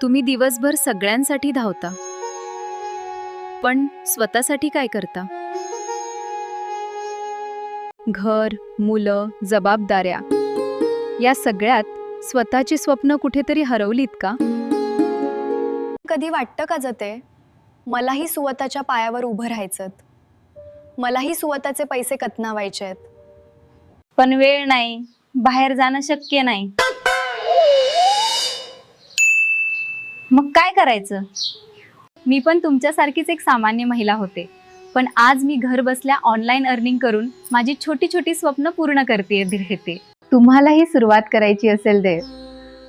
तुम्ही दिवसभर सगळ्यांसाठी धावता, पण स्वतःसाठी काय करता? घर, मुलं, जबाबदाऱ्या या सगळ्यात स्वतःची स्वप्न कुठेतरी हरवलीत का? कधी वाटतं का जते मलाही सुवताच्या पायावर उभं राहायचं, मलाही सुवताचे पैसे कतनावायचेत, पण वेळ नाही, बाहेर जाणं शक्य नाही. मग काय करायचं? मी पण तुमच्यासारखीच एक सामान्य महिला होते, पण आज मी घर बसल्या ऑनलाईन अर्निंग करून माझी छोटी छोटी स्वप्न पूर्ण करते. तुम्हालाही सुरुवात करायची असेल दे,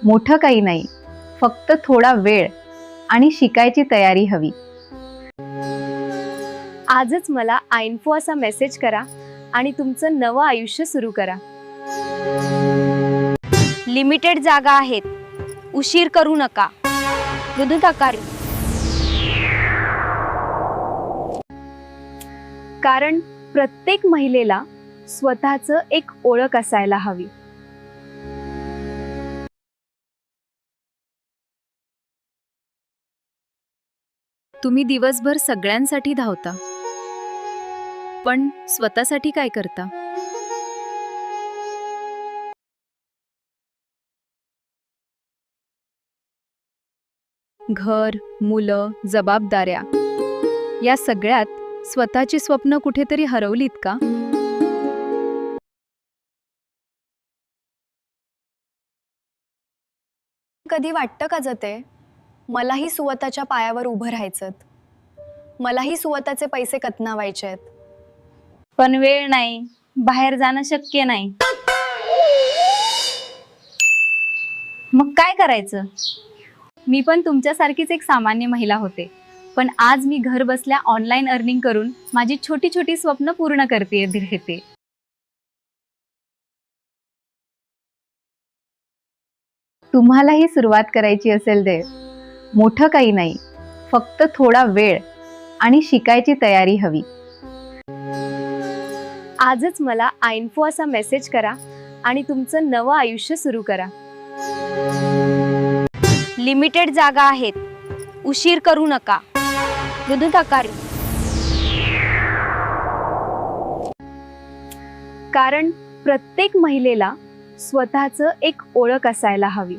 मोठं काही नाही, फक्त थोडा वेळ आणि शिकायची तयारी हवी. आजच मला आइन्फो असा मेसेज करा आणि तुमचं नवं आयुष्य सुरू करा. लिमिटेड जागा आहेत, उशीर करू नका. मृदुताकारी. कारण प्रत्येक महिलेला स्वतःचं एक ओळख असायला हवी. तुम्ही दिवसभर सगळ्यांसाठी धावता, पण स्वतःसाठी काय करता? घर, मुलं, जबाबदाऱ्या या सगळ्यात स्वतःची स्वप्न कुठेतरी हरवलीत का? कधी वाटतं का जते मलाही सुवताच्या पायावर उभं राहायचं, मलाही सुवताचे पैसे कतनावायचेत, पण वेळ नाही, बाहेर जाणं शक्य नाही. मग काय करायचं? मी पण तुमच्यासारखीच एक सामान्य महिला होते, पण आज मी घर बसल्या ऑनलाईन अर्निंग करून माझी छोटी छोटी स्वप्न पूर्ण करते. तुम्हालाही सुरुवात करायची असेल दे, मोठं काही नाही, फक्त थोडा वेळ आणि शिकायची तयारी हवी. आजच मला आइन्फो असा मेसेज करा आणि तुमचं नवं आयुष्य सुरू करा. लिमिटेड जागा आहेत, उशीर करू नका. मृदुताकारी. कारण प्रत्येक महिलेला स्वतःचं एक ओळख असायला हवी.